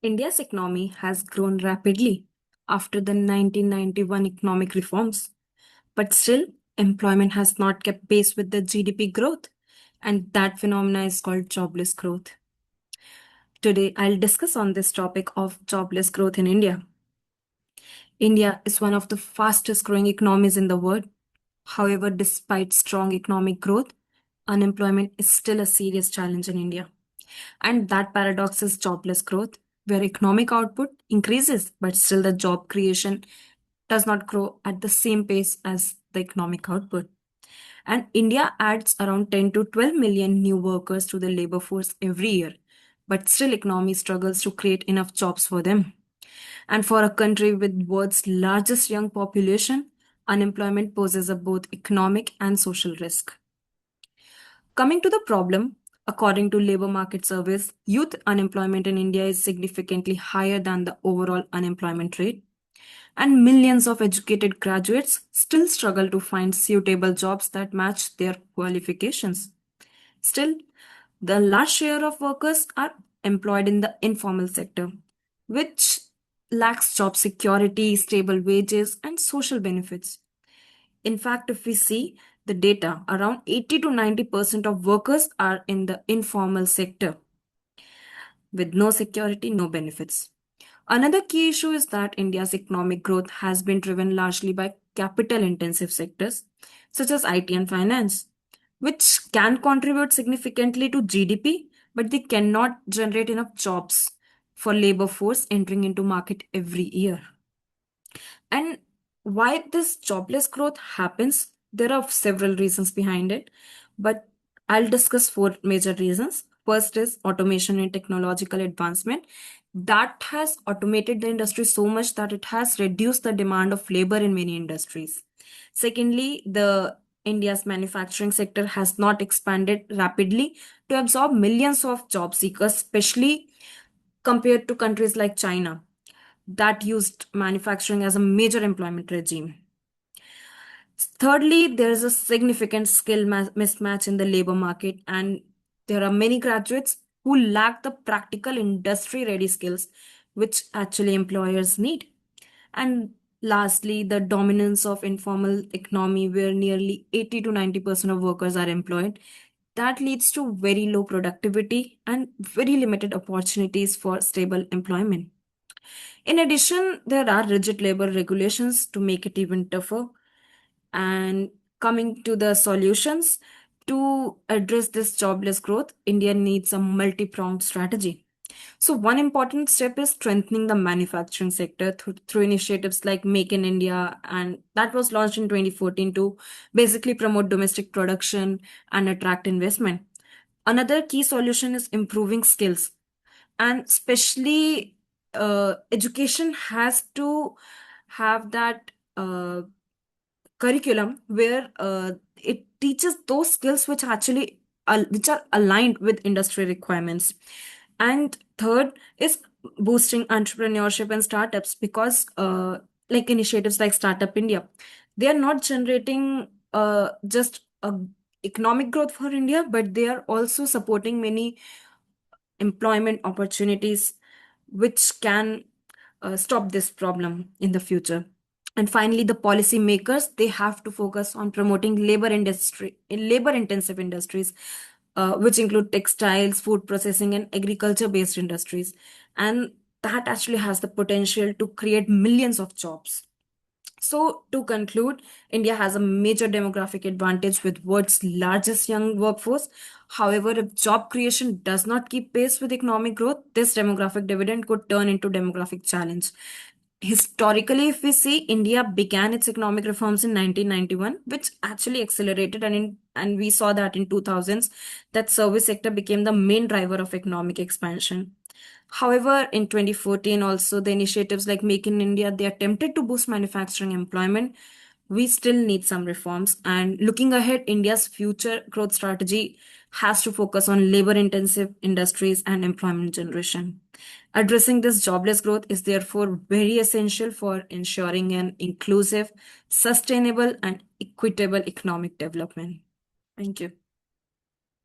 India's economy has grown rapidly after the 1991 economic reforms, but still, employment has not kept pace with the GDP growth, and that phenomena is called jobless growth. Today, I'll discuss on this topic of jobless growth in India. India is one of the fastest growing economies in the world. However, despite strong economic growth, unemployment is still a serious challenge in India. And that paradox is jobless growth, where economic output increases, but still the job creation does not grow at the same pace as the economic output. And India adds around 10 to 12 million new workers to the labor force every year, but still economy struggles to create enough jobs for them. And for a country with world's largest young population, unemployment poses a both economic and social risk. Coming to the problem, according to labor market surveys, youth unemployment in India is significantly higher than the overall unemployment rate, and millions of educated graduates still struggle to find suitable jobs that match their qualifications. Still, the large share of workers are employed in the informal sector, which lacks job security, stable wages, and social benefits. In fact, if we see the data, around 80 to 90% of workers are in the informal sector with no security, no benefits. Another key issue is that India's economic growth has been driven largely by capital intensive sectors such as IT and finance, which can contribute significantly to GDP, but they cannot generate enough jobs for labor force entering into market every year. And why this jobless growth happens, there are several reasons behind it, but I'll discuss four major reasons. First is automation and technological advancement. That has automated the industry so much that it has reduced the demand of labor in many industries. Secondly, the India's manufacturing sector has not expanded rapidly to absorb millions of job seekers, especially compared to countries like China that used manufacturing as a major employment regime. Thirdly, there is a significant mismatch in the labor market, and there are many graduates who lack the practical industry ready skills which actually employers need. And lastly, the dominance of informal economy where nearly 80 to 90% of workers are employed. That leads to very low productivity and very limited opportunities for stable employment. In addition, there are rigid labor regulations to make it even tougher. And coming to the solutions, to address this jobless growth, India needs a multi pronged strategy. So, one important step is strengthening the manufacturing sector through initiatives like Make in India, and that was launched in 2014 to basically promote domestic production and attract investment. Another key solution is improving skills, and especially education has to have that curriculum where it teaches those skills which actually which are aligned with industry requirements. And third is boosting entrepreneurship and startups, because like initiatives like Startup India, they are not generating just a economic growth for India, but they are also supporting many employment opportunities which can stop this problem in the future. And finally, the policy makers, they have to focus on promoting labor intensive industries, which include textiles, food processing, and agriculture based industries. And that actually has the potential to create millions of jobs. So, to conclude, India has a major demographic advantage with world's largest young workforce. However, if job creation does not keep pace with economic growth, this demographic dividend could turn into demographic challenge. Historically, if we see, India began its economic reforms in 1991, which actually accelerated, and we saw that in 2000s, that service sector became the main driver of economic expansion. However, in 2014, also the initiatives like Make in India, they attempted to boost manufacturing employment. We still need some reforms. And looking ahead, India's future growth strategy has to focus on labor intensive industries and employment generation. Addressing this jobless growth is therefore very essential for ensuring an inclusive, sustainable, and equitable economic development. Thank you.